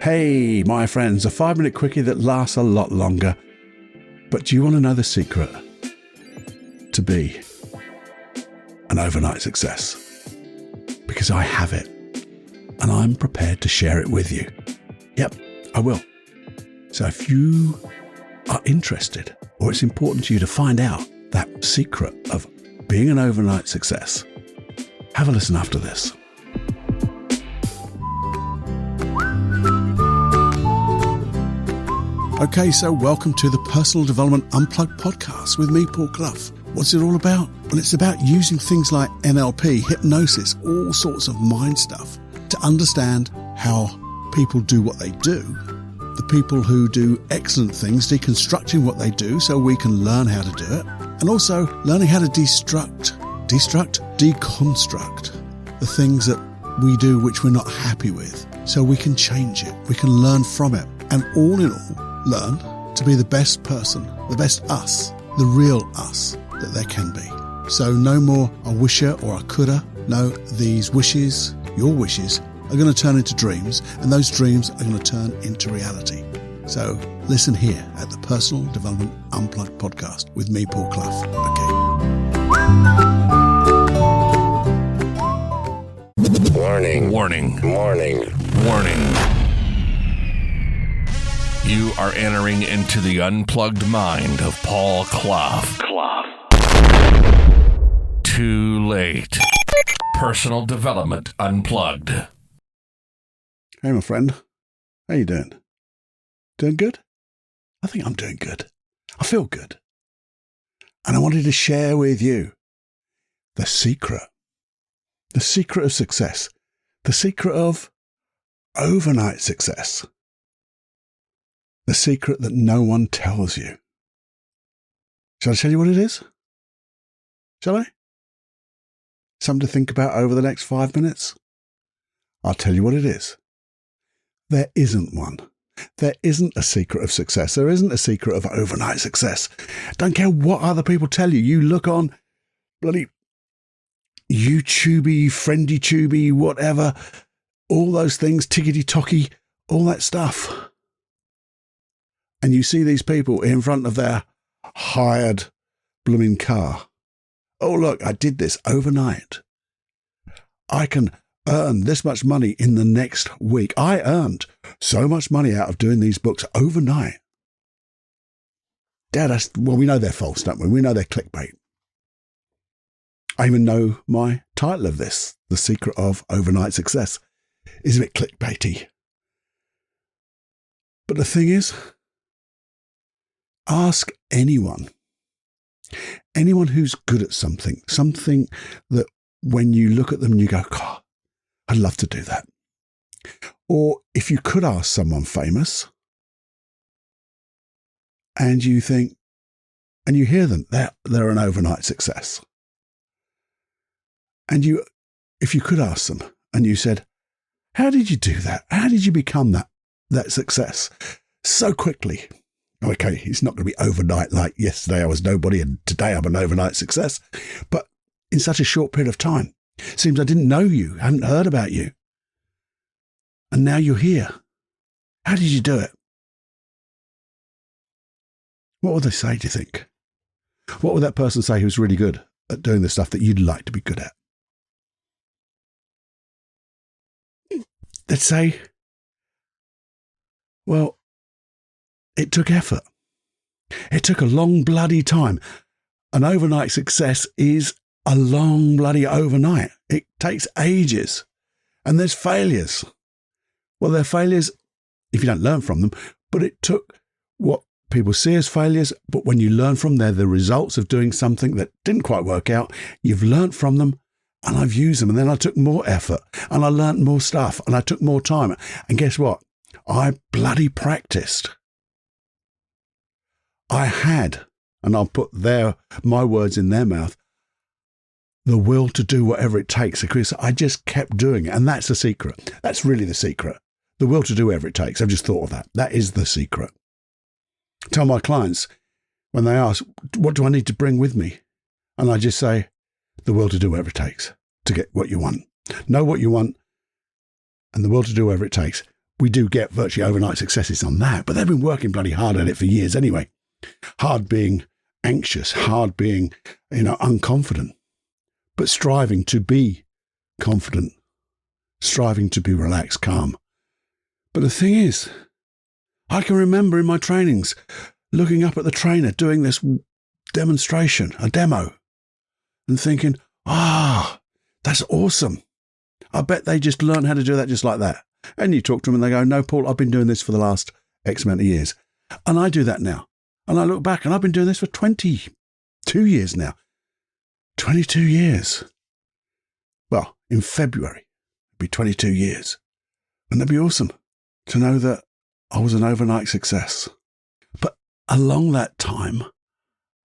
Hey, my friends, a 5-minute quickie that lasts a lot longer. But do you want to know the secret to be an overnight success? Because I have it, and I'm prepared to share it with you. Yep, I will. So if you are interested, or it's important to you to find out that secret of being an overnight success, have a listen after this. Okay, so welcome to the Personal Development Unplugged podcast with me, Paul Clough. What's it all about? Well, it's about using things like NLP, hypnosis, all sorts of mind stuff to understand how people do what they do, the people who do excellent things, deconstructing what they do so we can learn how to do it, and also learning how to deconstruct the things that we do which we're not happy with so we can change it, we can learn from it, and all in all, learn to be the best person, the best us, the real us that there can be. So no more a wisher or a coulda. No, these wishes, your wishes, are going to turn into dreams, and those dreams are going to turn into reality. So listen here at the Personal Development Unplugged podcast with me, Paul Clough. Okay. Warning. Warning. Warning. Warning. You are entering into the unplugged mind of Paul Clough. Too late. Personal Development Unplugged. Hey, my friend. How you doing? Doing good? I think I'm doing good. I feel good. And I wanted to share with you the secret of success, the secret of overnight success. The secret that no one tells you. Shall I tell you what it is? Shall I? Something to think about over the next 5 minutes? I'll tell you what it is. There isn't one. There isn't a secret of success. There isn't a secret of overnight success. Don't care what other people tell you. You look on bloody YouTubey, FriendyTubey, whatever, all those things, tickety-tocky, all that stuff. And you see these people in front of their hired blooming car. Oh, look, I did this overnight. I can earn this much money in the next week. I earned so much money out of doing these books overnight. Well, we know they're false, don't we? We know they're clickbait. I even know my title of this, The Secret of Overnight Success, is a bit clickbaity. But the thing is, ask anyone who's good at something that when you look at them and you go, God, I'd love to do that. Or if you could ask someone famous and you think, and you hear them, they're an overnight success. And if you could ask them and you said, how did you do that? How did you become that success so quickly? Okay, it's not going to be overnight like yesterday I was nobody and today I'm an overnight success, but in such a short period of time. Seems I didn't know you, hadn't heard about you. And now you're here. How did you do it? What would they say, do you think? What would that person say who's really good at doing the stuff that you'd like to be good at? They'd say, well, it took effort. It took a long bloody time. An overnight success is a long bloody overnight. It takes ages. And there's failures. Well, they're failures if you don't learn from them, but it took what people see as failures, but when you learn from them, they're the results of doing something that didn't quite work out. You've learned from them, and I've used them, and then I took more effort, and I learned more stuff, and I took more time. And guess what? I bloody practiced. I had, and I'll put my words in their mouth, the will to do whatever it takes, because I just kept doing it. And that's the secret. That's really the secret. The will to do whatever it takes. I've just thought of that. That is the secret. Tell my clients when they ask, what do I need to bring with me? And I just say, the will to do whatever it takes to get what you want. Know what you want and the will to do whatever it takes. we do get virtually overnight successes on that, but they've been working bloody hard at it for years anyway. Hard being anxious, hard being, unconfident, but striving to be confident, striving to be relaxed, calm. But the thing is, I can remember in my trainings looking up at the trainer doing this demonstration, a demo, and thinking, that's awesome. I bet they just learned how to do that just like that. And you talk to them and they go, no, Paul, I've been doing this for the last X amount of years. And I do that now. And I look back and I've been doing this for 22 years now. 22 years. Well, in February, it'll be 22 years. Wouldn't that be awesome to know that I was an overnight success? But along that time,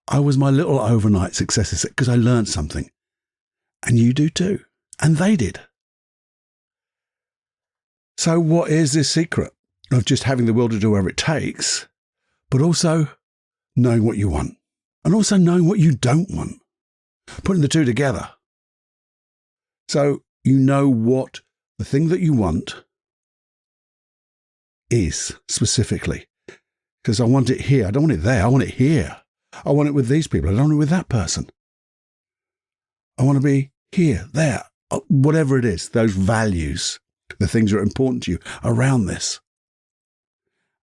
I was my little overnight success because I learned something. And you do too. And they did. So what is this secret of just having the will to do whatever it takes, but also knowing what you want and also knowing what you don't want, putting the two together? So you know what the thing that you want is specifically, because I want it here. I don't want it there. I want it here. I want it with these people. I don't want it with that person. I want to be here, there, whatever it is, those values, the things that are important to you around this.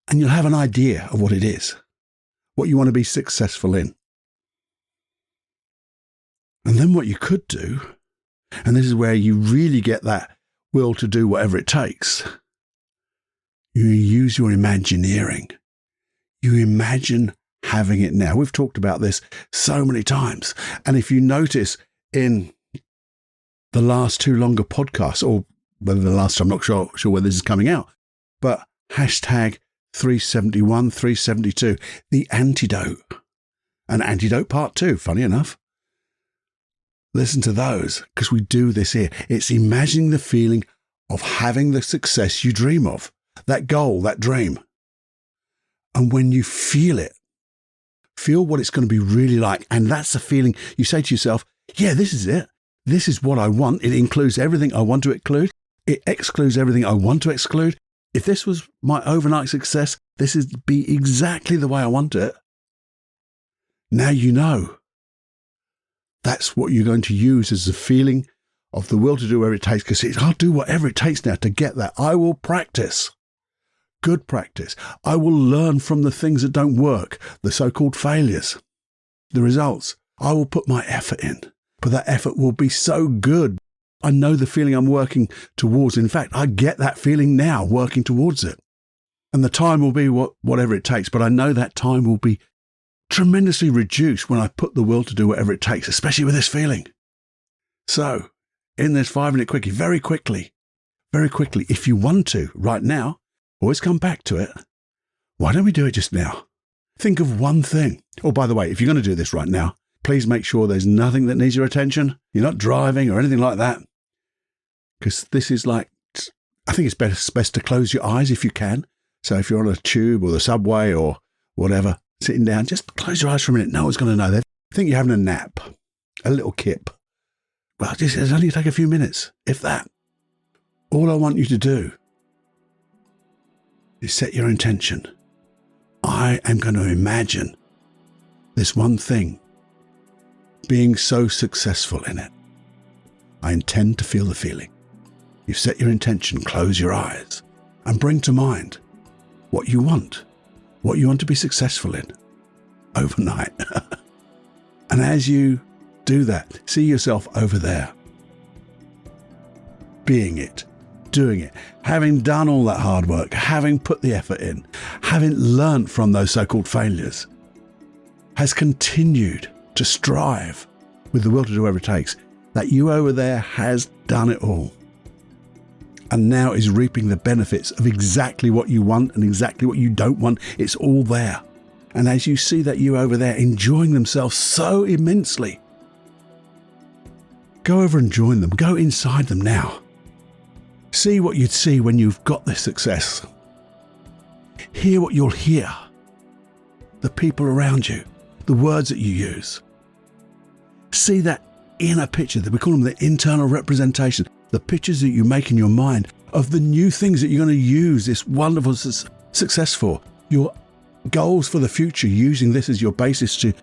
And you'll have an idea of what it is, what you want to be successful in. And then what you could do, and this is where you really get that will to do whatever it takes, you use your imagineering. You imagine having it now. We've talked about this so many times. And if you notice in the last two longer podcasts, or whether the last, I'm not sure whether this is coming out, but hashtag 371, 372, the antidote, and antidote part 2, funny enough. Listen to those, because we do this here. It's imagining the feeling of having the success you dream of, that goal, that dream. And when you feel it, feel what it's going to be really like. And that's the feeling you say to yourself, yeah, this is it. This is what I want. It includes everything I want to include. It excludes everything I want to exclude. If this was my overnight success, this is be exactly the way I want it. Now you know. That's what you're going to use as the feeling of the will to do whatever it takes, because I'll do whatever it takes now to get that. I will practice. Good practice. I will learn from the things that don't work, the so-called failures, the results. I will put my effort in, but that effort will be so good. I know the feeling I'm working towards. In fact, I get that feeling now, working towards it. And the time will be whatever it takes, but I know that time will be tremendously reduced when I put the will to do whatever it takes, especially with this feeling. So, in this 5-minute quickie, very quickly, if you want to, right now, always come back to it. Why don't we do it just now? Think of one thing. Oh, by the way, if you're going to do this right now, please make sure there's nothing that needs your attention. You're not driving or anything like that. Because this is like, I think it's best to close your eyes if you can. So if you're on a tube or the subway or whatever, sitting down, just close your eyes for a minute. No one's going to know. They think you're having a nap, a little kip. Well, it'll only take a few minutes, if that. All I want you to do is set your intention. I am going to imagine this one thing being so successful in it. I intend to feel the feeling. You've set your intention, close your eyes, and bring to mind what you want to be successful in overnight. And as you do that, see yourself over there, being it, doing it, having done all that hard work, having put the effort in, having learnt from those so-called failures, has continued to strive with the will to do whatever it takes, that you over there has done it all. And now is reaping the benefits of exactly what you want and exactly what you don't want. It's all there. And as you see that you over there enjoying themselves so immensely, go over and join them. Go inside them now. See what you'd see when you've got this success. Hear what you'll hear. The people around you, the words that you use. See that inner picture, that we call them the internal representation, the pictures that you make in your mind of the new things that you're going to use this wonderful success for, your goals for the future, using this as your basis to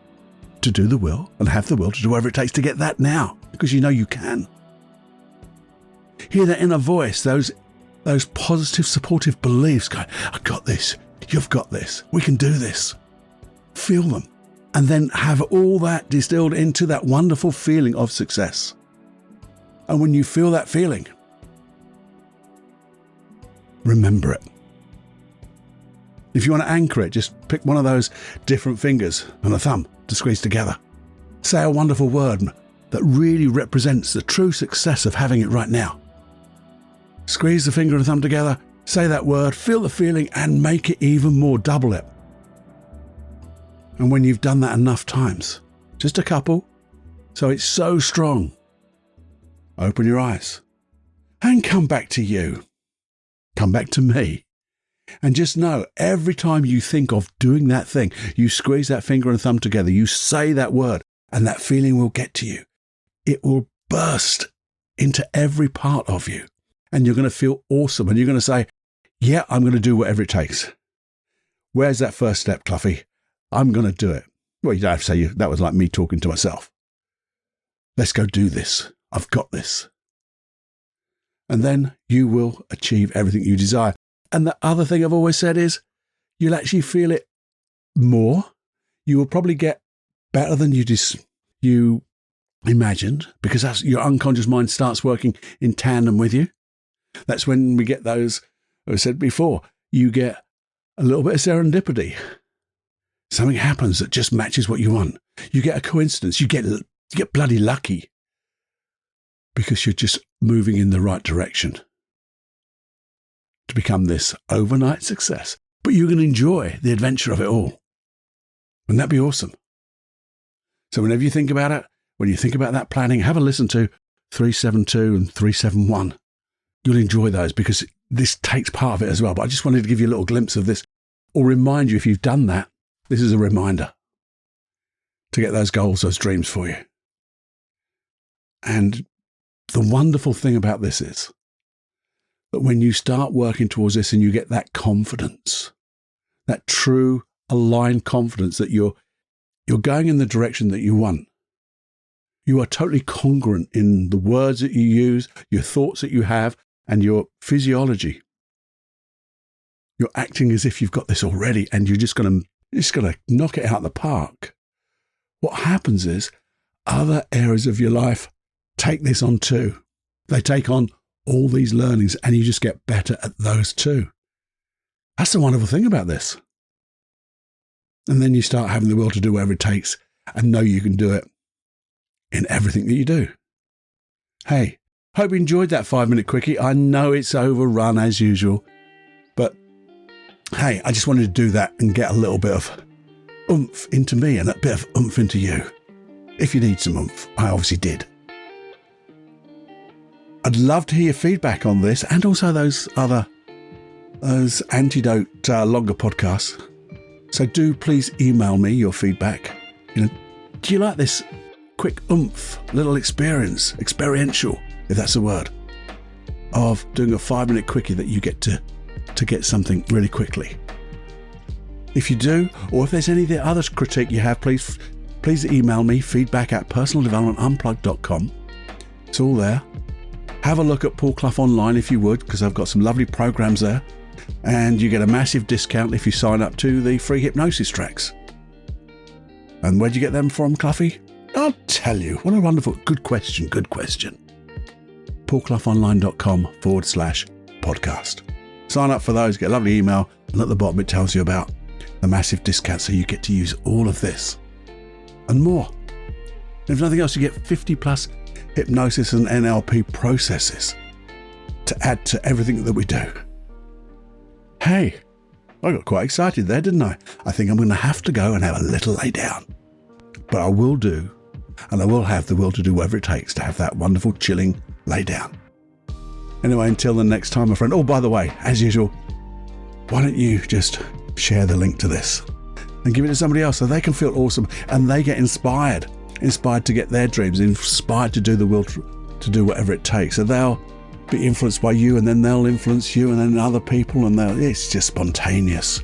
do the will and have the will to do whatever it takes to get that now, because you know you can. Hear that inner voice, those positive, supportive beliefs going, I got this, you've got this, we can do this. Feel them. And then have all that distilled into that wonderful feeling of success. And when you feel that feeling, remember it. If you want to anchor it, just pick one of those different fingers and a thumb to squeeze together. Say a wonderful word that really represents the true success of having it right now. Squeeze the finger and the thumb together, say that word, feel the feeling, and make it even more, double it. And when you've done that enough times, just a couple, so it's so strong, open your eyes and come back to you. Come back to me. And just know, every time you think of doing that thing, you squeeze that finger and thumb together, you say that word, and that feeling will get to you. It will burst into every part of you. And you're going to feel awesome. And you're going to say, yeah, I'm going to do whatever it takes. Where's that first step, Cluffy? I'm going to do it. Well, you don't have to say that was like me talking to myself. Let's go do this. I've got this. And then you will achieve everything you desire. And the other thing I've always said is you'll actually feel it more. You will probably get better than you imagined, because that's your unconscious mind starts working in tandem with you. That's when we get those, as I said before, you get a little bit of serendipity. Something happens that just matches what you want. You get a coincidence. You get bloody lucky because you're just moving in the right direction to become this overnight success. But you can enjoy the adventure of it all. Wouldn't that be awesome? So whenever you think about it, when you think about that planning, have a listen to 372 and 371. You'll enjoy those because this takes part of it as well. But I just wanted to give you a little glimpse of this, or remind you, if you've done that, this is a reminder to get those goals, those dreams for you. And the wonderful thing about this is that when you start working towards this and you get that confidence, that true aligned confidence that you're going in the direction that you want, you are totally congruent in the words that you use, your thoughts that you have, and your physiology. You're acting as if you've got this already, and you're just going to knock it out of the park. What happens is other areas of your life take this on too. They take on all these learnings, and you just get better at those too. That's the wonderful thing about this. And then you start having the will to do whatever it takes and know you can do it in everything that you do. Hey, hope you enjoyed that 5-minute quickie. I know it's overrun as usual, but hey, I just wanted to do that and get a little bit of oomph into me and a bit of oomph into you. If you need some oomph, I obviously did. I'd love to hear your feedback on this and also those antidote longer podcasts. So do please email me your feedback. Do you like this quick oomph, little experiential, if that's a word, of doing a 5-minute quickie that you get to get something really quickly? If you do, or if there's any other critique you have, please email me, feedback@personaldevelopmentunplugged.com. It's all there. Have a look at Paul Clough online if you would, because I've got some lovely programs there. And you get a massive discount if you sign up to the free hypnosis tracks. And where'd you get them from, Cluffy? I'll tell you. What a wonderful, good question. paulcloughonline.com/podcast. Sign up for those, get a lovely email, and at the bottom it tells you about the massive discount, so you get to use all of this and more. And if nothing else, you get 50 plus hypnosis and NLP processes to add to everything that we do. Hey, I got quite excited there, didn't I? I think I'm going to have to go and have a little lay down. But I will do, and I will have the will to do whatever it takes to have that wonderful chilling lay down. Anyway, until the next time, my friend. Oh, by the way, as usual, why don't you just share the link to this and give it to somebody else so they can feel awesome and they get inspired to get their dreams, inspired to do the will to do whatever it takes. So they'll be influenced by you, and then they'll influence you, and then other people, and it's just spontaneous.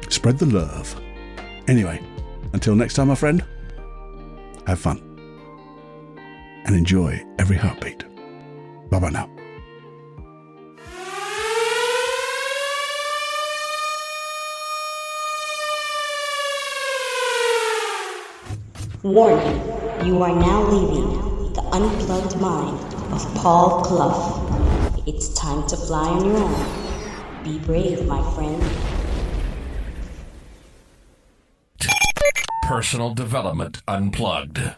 Spread the love. Anyway, until next time, my friend, have fun and enjoy every heartbeat. Bye-bye now. Warning, you are now leaving the unplugged mind of Paul Clough. It's time to fly on your own. Be brave, my friend. Personal Development Unplugged.